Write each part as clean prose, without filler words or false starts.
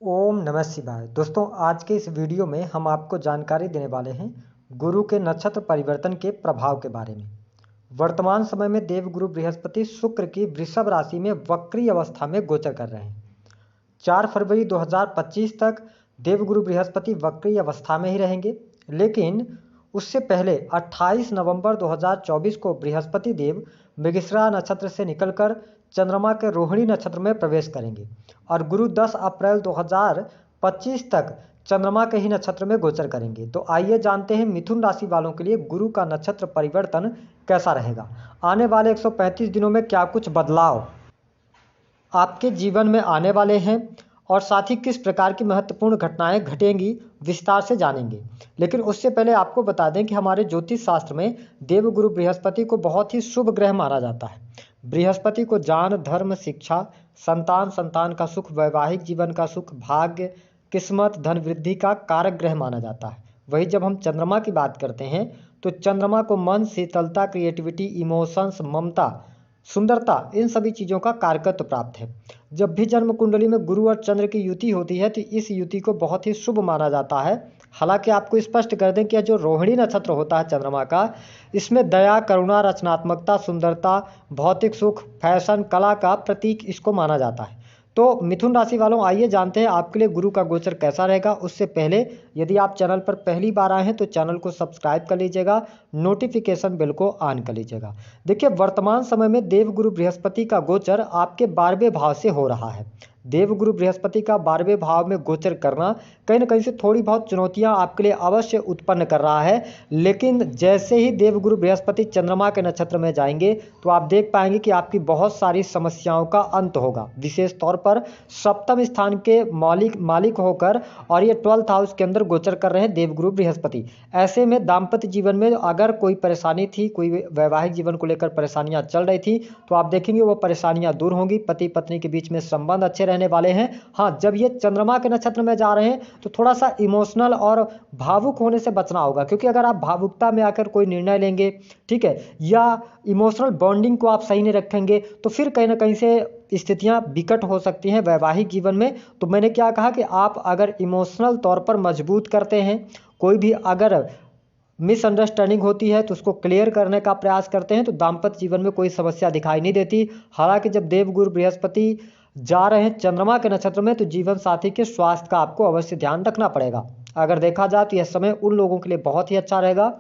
ओम नमः शिवाय। दोस्तों, आज के इस वीडियो में हम आपको जानकारी देने वाले हैं गुरु के नक्षत्र परिवर्तन के प्रभाव के बारे में। वर्तमान समय में देवगुरु बृहस्पति शुक्र की वृषभ राशि में वक्री अवस्था में गोचर कर रहे हैं। 4 फरवरी 2025 तक देवगुरु बृहस्पति वक्री अवस्था में ही रहेंगे, लेकिन उससे पहले 28 नवंबर 2024 को बृहस्पति देव मृगशिरा नक्षत्र से निकलकर चंद्रमा के रोहिणी नक्षत्र में प्रवेश करेंगे और गुरु 10 अप्रैल 2025 तक चंद्रमा के ही नक्षत्र में गोचर करेंगे। तो आइए जानते हैं मिथुन राशि वालों के लिए गुरु का नक्षत्र परिवर्तन कैसा रहेगा। आने वाले 135 दिनों में क्या कुछ बदलाव आपके जीवन में आने वाले हैं और साथ ही किस प्रकार की महत्वपूर्ण घटनाएं घटेंगी, विस्तार से जानेंगे। लेकिन उससे पहले आपको बता दें कि हमारे ज्योतिष शास्त्र में देवगुरु बृहस्पति को बहुत ही शुभ ग्रह माना जाता है। बृहस्पति को ज्ञान, धर्म, शिक्षा, संतान का सुख, वैवाहिक जीवन का सुख, भाग्य, किस्मत, धन वृद्धि का कारक ग्रह माना जाता है। वही जब हम चंद्रमा की बात करते हैं तो चंद्रमा को मन, शीतलता, क्रिएटिविटी, इमोशंस, ममता, सुंदरता, इन सभी चीज़ों का कारकत्व प्राप्त है। जब भी जन्म कुंडली में गुरु और चंद्र की युति होती है तो इस युति को बहुत ही शुभ माना जाता है। हालांकि आपको स्पष्ट कर दें कि जो रोहिणी नक्षत्र होता है चंद्रमा का, इसमें दया, करुणा, रचनात्मकता, सुंदरता, भौतिक सुख, फैशन, कला का प्रतीक इसको माना जाता है। तो मिथुन राशि वालों, आइए जानते हैं आपके लिए गुरु का गोचर कैसा रहेगा। उससे पहले यदि आप चैनल पर पहली बार आए हैं तो चैनल को सब्सक्राइब कर लीजिएगा, नोटिफिकेशन बेल को ऑन कर लीजिएगा। देखिए, वर्तमान समय में देवगुरु बृहस्पति का गोचर आपके 12वें भाव से हो रहा है। देवगुरु बृहस्पति का 12वें भाव में गोचर करना कहीं ना कहीं से थोड़ी बहुत चुनौतियां आपके लिए अवश्य उत्पन्न कर रहा है। लेकिन जैसे ही देवगुरु बृहस्पति चंद्रमा के नक्षत्र में जाएंगे तो आप देख पाएंगे कि आपकी बहुत सारी समस्याओं का अंत होगा। विशेष तौर पर सप्तम स्थान के मालिक होकर और ये 12th हाउस के अंदर गोचर कर रहे हैं देवगुरु बृहस्पति। ऐसे में दाम्पत्य जीवन में अगर कोई परेशानी थी, कोई वैवाहिक जीवन को लेकर परेशानियां चल रही थी, तो आप देखेंगे वो परेशानियां दूर होंगी। पति पत्नी के बीच में संबंध अच्छे रहने वाले हैं। हाँ, जब ये चंद्रमा के नक्षत्र में जा रहे हैं तो थोड़ा सा इमोशनल और भावुक होने से बचना होगा, क्योंकि अगर आप भावुकता में आकर कोई निर्णय लेंगे, ठीक है, या इमोशनल बॉन्डिंग को आप सही नहीं रखेंगे तो फिर कहीं ना कहीं से स्थितियां विकट हो सकती हैं वैवाहिक जीवन में। तो मैंने क्या कहा कि आप अगर इमोशनल तौर पर मजबूत करते हैं, कोई भी अगर मिसअंडरस्टैंडिंग होती है तो उसको क्लियर करने का प्रयास करते हैं, तो दाम्पत्य जीवन में कोई समस्या दिखाई नहीं देती। हालांकि जब देवगुरु बृहस्पति जा रहे हैं चंद्रमा के नक्षत्र में तो जीवन साथी के स्वास्थ्य का आपको अवश्य ध्यान रखना पड़ेगा। अगर देखा जाए तो यह समय उन लोगों के लिए बहुत ही अच्छा रहेगा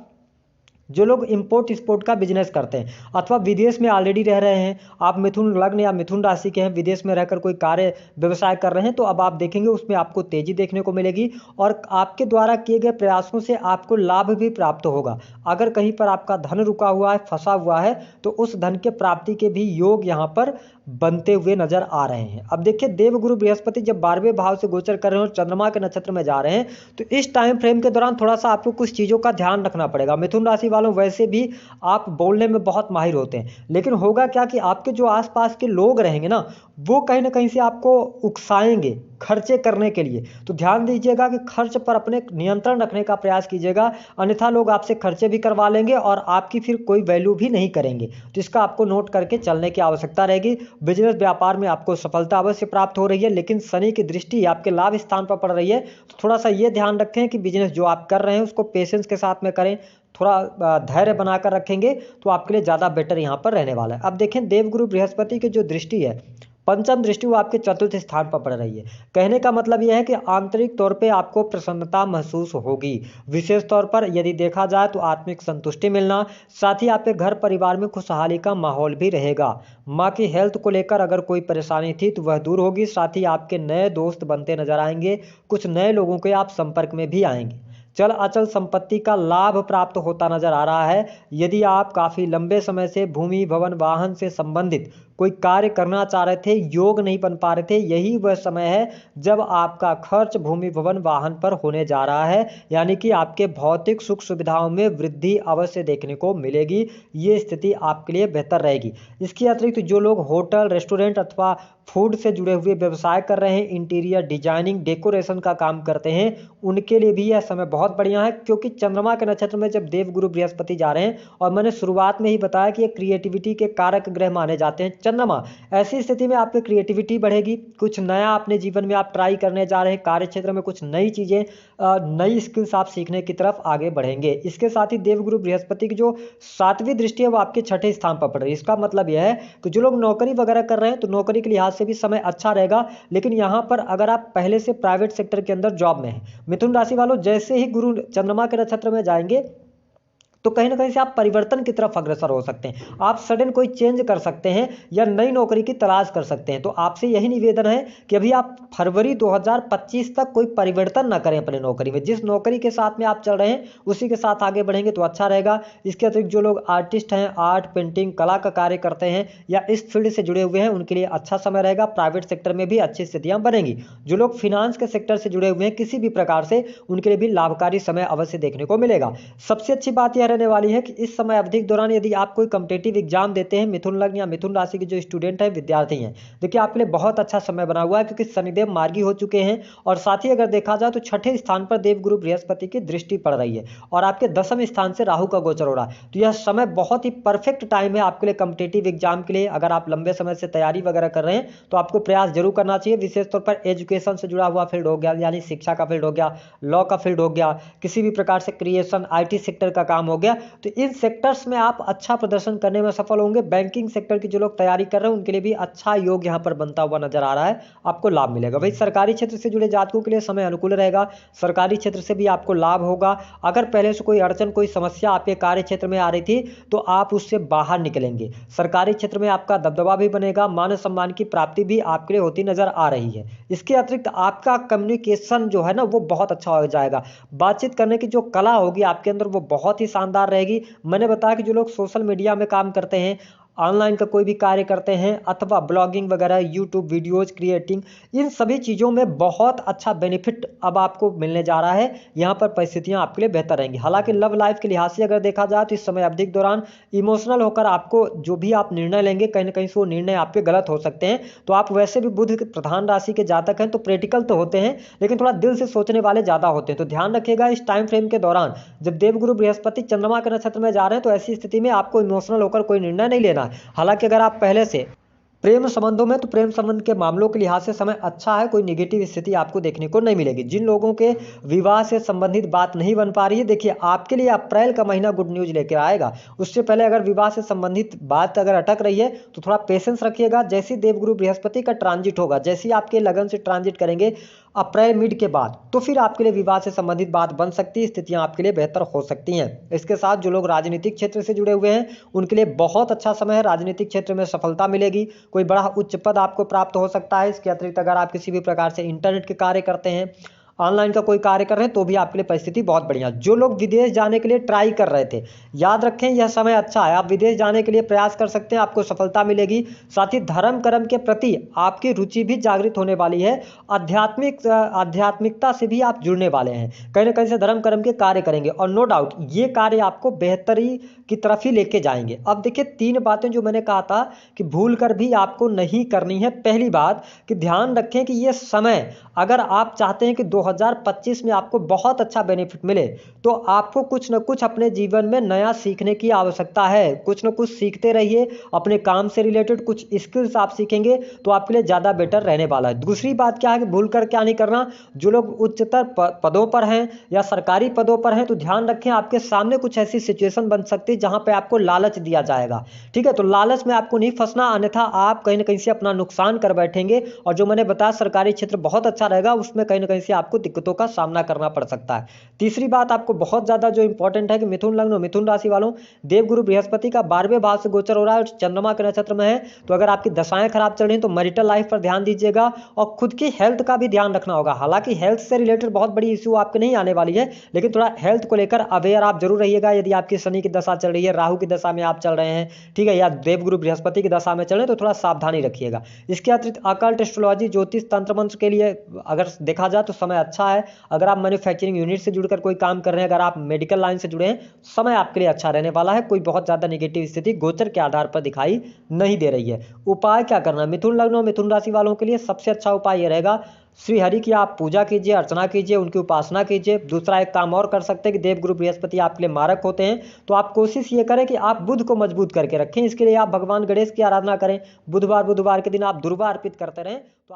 जो लोग इंपोर्ट एक्सपोर्ट का बिजनेस करते हैं अथवा विदेश में ऑलरेडी रह रहे हैं। आप मिथुन लग्न या मिथुन राशि के हैं, विदेश में रहकर कोई कार्य व्यवसाय कर रहे हैं, तो अब आप देखेंगे उसमें आपको तेजी देखने को मिलेगी और आपके द्वारा किए गए प्रयासों से आपको लाभ भी प्राप्त होगा। अगर कहीं पर आपका धन रुका हुआ है, फंसा हुआ है, तो उस धन के प्राप्ति के भी योग यहाँ पर बनते हुए नजर आ रहे हैं। अब देखिए, देवगुरु बृहस्पति जब 12वें भाव से गोचर कर रहे हैं और चंद्रमा के नक्षत्र में जा रहे हैं तो इस टाइम फ्रेम के दौरान थोड़ा सा आपको कुछ चीज़ों का ध्यान रखना पड़ेगा। मिथुन राशि वालों, वैसे भी आप बोलने में बहुत माहिर होते हैं, लेकिन होगा क्या कि आपके जो आसपास के लोग रहेंगे ना, वो कहीं ना कहीं से आपको उकसाएंगे खर्चे करने के लिए। तो ध्यान दीजिएगा कि खर्च पर अपने नियंत्रण रखने का प्रयास कीजिएगा, अन्यथा लोग आपसे खर्चे भी करवा लेंगे और आपकी फिर कोई वैल्यू भी नहीं करेंगे। तो इसका आपको नोट करके चलने की आवश्यकता रहेगी। बिजनेस व्यापार में आपको सफलता अवश्य प्राप्त हो रही है, लेकिन शनि की दृष्टि आपके लाभ स्थान पर पड़ रही है। तो थोड़ा सा ये ध्यान रखें कि बिजनेस जो आप कर रहे हैं उसको पेशेंस के साथ में करें, थोड़ा धैर्य बनाकर रखेंगे तो आपके लिए ज़्यादा बेटर यहाँ पर रहने वाला है। अब देखें, देवगुरु बृहस्पति की जो दृष्टि है, पंचम दृष्टि, वो आपके चतुर्थ स्थान पर पड़ रही है। कहने का मतलब यह है कि आंतरिक तौर पे आपको प्रसन्नता महसूस होगी। विशेष तौर पर यदि देखा जाए तो आत्मिक संतुष्टि मिलना, साथ ही आपके घर परिवार में खुशहाली का माहौल भी रहेगा। माँ की हेल्थ को लेकर अगर कोई परेशानी थी तो वह दूर होगी। साथ ही आपके नए दोस्त बनते नजर आएंगे, कुछ नए लोगों के आप संपर्क में भी आएंगे। चल अचल संपत्ति का लाभ प्राप्त होता नजर आ रहा है। यदि आप काफ़ी लंबे समय से भूमि, भवन, वाहन से संबंधित कोई कार्य करना चाह रहे थे, योग नहीं बन पा रहे थे, यही वह समय है जब आपका खर्च भूमि, भवन, वाहन पर होने जा रहा है। यानी कि आपके भौतिक सुख सुविधाओं में वृद्धि अवश्य देखने को मिलेगी। ये स्थिति आपके लिए बेहतर रहेगी। इसके अतिरिक्त जो लोग होटल, रेस्टोरेंट अथवा फूड से जुड़े हुए व्यवसाय कर रहे हैं, इंटीरियर डिजाइनिंग, डेकोरेशन का काम करते हैं, उनके लिए भी यह समय बहुत बढ़िया है, क्योंकि चंद्रमा के नक्षत्र में जब देवगुरु बृहस्पति जा रहे हैं, और मैंने शुरुआत में ही बताया कि ये क्रिएटिविटी के कारक ग्रह माने जाते हैं चंद्रमा, ऐसी स्थिति में आपकी क्रिएटिविटी बढ़ेगी, कुछ नया अपने जीवन में आप ट्राई करने जा रहे हैं, कार्य क्षेत्र में कुछ नई चीज़ें, नई स्किल्स आप सीखने की तरफ आगे बढ़ेंगे। इसके साथ ही देवगुरु बृहस्पति की जो 7वीं दृष्टि है वो आपके 6ठे स्थान पर पड़ रही है। इसका मतलब यह है कि जो लोग नौकरी वगैरह कर रहे हैं तो नौकरी के लिहाज से भी समय अच्छा रहेगा, लेकिन यहाँ पर अगर आप पहले से प्राइवेट सेक्टर के अंदर जॉब में हैं, मिथुन राशि वालों, जैसे ही गुरु चंद्रमा के नक्षत्र में जाएंगे तो कहीं ना कहीं से आप परिवर्तन की तरफ अग्रसर हो सकते हैं, आप सडन कोई चेंज कर सकते हैं या नई नौकरी की तलाश कर सकते हैं। तो आपसे यही निवेदन है कि अभी आप फरवरी 2025 तक कोई परिवर्तन ना करें अपने नौकरी में, जिस नौकरी के साथ में आप चल रहे हैं उसी के साथ आगे बढ़ेंगे तो अच्छा रहेगा। इसके अतिरिक्त जो लोग आर्टिस्ट हैं, आर्ट पेंटिंग कला का कार्य करते हैं या इस फील्ड से जुड़े हुए हैं उनके लिए अच्छा समय रहेगा, प्राइवेट सेक्टर में भी अच्छी स्थितियां बनेंगी। जो लोग फिनांस के सेक्टर से जुड़े हुए हैं किसी भी प्रकार से, उनके लिए भी लाभकारी समय अवश्य देखने को मिलेगा। सबसे अच्छी बात यह रहने वाली है कि इस समय अवधि के दौरान यदि आप कोई कॉम्पिटिटिव एग्जाम देते हैं, मिथुन लग्न या मिथुन राशि के जो स्टूडेंट हैं, विद्यार्थी हैं, देखिए आपके लिए बहुत अच्छा समय बना हुआ है क्योंकि शनिदेव मार्गी हो चुके हैं और साथ ही अगर देखा जाए तो 6ठे स्थान पर देवगुरु बृहस्पति की दृष्टि पड़ रही है और आपके 10वें स्थान से राहु का गोचर हो रहा है। तो यह समय बहुत ही परफेक्ट टाइम है आपके लिए कॉम्पिटिटिव एग्जाम के लिए। अगर आप लंबे समय से तैयारी वगैरह कर रहे हैं तो आपको प्रयास जरूर करना चाहिए, विशेष तौर पर एजुकेशन से जुड़ा हुआ फील्ड हो गया, यानी शिक्षा का फील्ड हो गया, लॉ का फील्ड हो गया, किसी भी प्रकार से क्रिएशन IT सेक्टर का काम हो गया, तो इन सेक्टर्स में आप अच्छा प्रदर्शन करने में सफल होंगे। बैंकिंग सेक्टर की जो लोग तैयारी कर रहे हैं उनके लिए भी अच्छा योग यहाँ पर बनता हुआ नजर आ रहा है, आपको लाभ मिलेगा। भाई सरकारी क्षेत्र से जुड़े जातकों के लिए समय अनुकूल रहेगा, सरकारी क्षेत्र से भी आपको लाभ होगा। अगर पहले से कोई अड़चन, कोई समस्या आपके कार्य क्षेत्र में आ रही थी तो आप उससे बाहर निकलेंगे, सरकारी क्षेत्र में आपका दबदबा भी बनेगा, मान सम्मान की प्राप्ति भी आपके लिए होती नजर आ रही है। इसके अतिरिक्त आपका कम्युनिकेशन जो है ना वो बहुत अच्छा हो जाएगा, बातचीत करने की जो कला होगी आपके अंदर वो बहुत ही शानदार रहेगी। मैंने बताया कि जो लोग सोशल मीडिया में काम करते हैं, ऑनलाइन का कोई भी कार्य करते हैं अथवा ब्लॉगिंग वगैरह, यूट्यूब वीडियोज क्रिएटिंग, इन सभी चीज़ों में बहुत अच्छा बेनिफिट अब आपको मिलने जा रहा है। यहाँ पर परिस्थितियाँ आपके लिए बेहतर रहेंगी। हालांकि लव लाइफ के लिहाज से अगर देखा जाए तो इस समय अवधि के दौरान इमोशनल होकर आपको जो भी आप निर्णय लेंगे कहीं ना कहीं से वो निर्णय आपके गलत हो सकते हैं। तो आप वैसे भी बुध प्रधान राशि के जातक हैं तो प्रैक्टिकल तो होते हैं लेकिन थोड़ा दिल से सोचने वाले ज़्यादा होते हैं। तो ध्यान रखिएगा इस टाइम फ्रेम के दौरान जब देवगुरु बृहस्पति चंद्रमा के नक्षत्र में जा रहे हैं तो ऐसी स्थिति में आपको इमोशनल होकर कोई निर्णय नहीं लेना। हालांकि अगर आप पहले से प्रेम संबंधों में तो प्रेम संबंध के मामलों के लिहाज से समय अच्छा है, कोई नेगेटिव स्थिति आपको देखने को नहीं मिलेगी। जिन लोगों के विवाह से संबंधित बात नहीं बन पा रही है, देखिए आपके लिए अप्रैल का महीना गुड न्यूज लेकर आएगा। उससे पहले अगर विवाह से संबंधित बात अगर अटक रही है तो थोड़ा पेशेंस रखिएगा। जैसे देवगुरु बृहस्पति का ट्रांजिट होगा, जैसे आपके लगन से ट्रांजिट करेंगे अप्रैल मिड के बाद, तो फिर आपके लिए विवाह से संबंधित बात बन सकती है, स्थितियां आपके लिए बेहतर हो सकती हैं। इसके साथ जो लोग राजनीतिक क्षेत्र से जुड़े हुए हैं उनके लिए बहुत अच्छा समय है, राजनीतिक क्षेत्र में सफलता मिलेगी, कोई बड़ा उच्च पद आपको प्राप्त हो सकता है। इसके अतिरिक्त अगर आप किसी भी प्रकार से इंटरनेट के कार्य करते हैं, ऑनलाइन का कोई कार्य कर रहे हैं तो भी आपके लिए परिस्थिति बहुत बढ़िया। जो लोग विदेश जाने के लिए ट्राई कर रहे थे, याद रखें यह समय अच्छा है, आप विदेश जाने के लिए प्रयास कर सकते हैं, आपको सफलता मिलेगी। साथ ही धर्म कर्म के प्रति आपकी रुचि भी जागृत होने वाली है, आध्यात्मिकता से भी आप जुड़ने वाले हैं, कहीं ना कहीं से धर्म कर्म के कार्य करेंगे और नो डाउट ये कार्य आपको बेहतरी की तरफ ही लेके जाएंगे। अब देखिए 3 बातें जो मैंने कहा था कि भूल कर भी आपको नहीं करनी है। पहली बात कि ध्यान रखें कि ये समय अगर आप चाहते हैं कि 2025 में आपको बहुत अच्छा बेनिफिट मिले तो आपको कुछ न कुछ अपने जीवन में नया सीखने की आवश्यकता है। कुछ न कुछ सीखते रहिए, अपने काम से रिलेटेड कुछ स्किल्स आप सीखेंगे तो आपके लिए ज़्यादा बेटर रहने वाला है। दूसरी बात क्या है कि भूल कर क्या नहीं करना, जो लोग उच्चतर पदों पर हैं या सरकारी पदों पर हैं तो ध्यान रखें आपके सामने कुछ ऐसी सिचुएशन बन सकती है जहां पे आपको लालच दिया जाएगा, ठीक है। तो लालच में आपको नहीं फंसना, अन्यथा आप कहीं ना कहीं से अपना नुकसान कर बैठेंगे। और जो मैंने बताया सरकारी क्षेत्र बहुत अच्छा रहेगा, उसमें कहीं ना कहीं से आपको दिक्कतों का सामना करना पड़ सकता है। तीसरी बात आपको बहुत ज़्यादा जो इंपॉर्टेंट है कि मिथुन लग्न और मिथुन राशि वालों, देवगुरु बृहस्पति का 12वें भाव से गोचर हो रहा है और चंद्रमा के नक्षत्र में है। तो अगर आपकी दशाएं खराब चल रही हैं तो मैरिटल लाइफ पर ध्यान दीजिएगा और खुद की हेल्थ का भी ध्यान रखना होगा। हालांकि हेल्थ से रिलेटेड बहुत बड़ी इश्यू आपके नहीं आने वाली है, लेकिन थोड़ा हेल्थ को लेकर अवेयर आप जरूर रहिएगा। यदि आपकी शनि की दशा चल रही है, राहु की दशा में आप चल रहे हैं, ठीक है, या देवगुरु बृहस्पति की दशा में चल रहे हैं तो थोड़ा सावधानी रखिएगा। इसके अतिरिक्त अकल्ट, एस्ट्रोलॉजी, ज्योतिष, तंत्र मंत्र के लिए अगर देखा जाए तो समय अच्छा है। अगर आप मैन्युफैक्चरिंग यूनिट से जुड़कर कोई काम कर रहे हैं, अगर आप मेडिकल लाइन से जुड़े हैं, समय आपके लिए अच्छा रहने वाला है। कोई बहुत ज़्यादा नेगेटिव स्थिति गोचर के आधार पर दिखाई नहीं दे रही है। उपाय क्या करना, मिथुन लग्न और मिथुन राशि वालों के लिए सबसे अच्छा उपाय यह रहेगा, श्री हरि की आप पूजा कीजिए, अर्चना कीजिए, उनकी उपासना कीजिए। दूसरा एक काम और कर सकते हैं कि देवगुरु बृहस्पति आपके लिए मारक होते हैं, तो आप कोशिश ये करें कि आप बुध को मजबूत करके रखें। इसके लिए आप भगवान गणेश की आराधना करें। बुधवार के दिन आप दुर्वा अर्पित करते रहें तो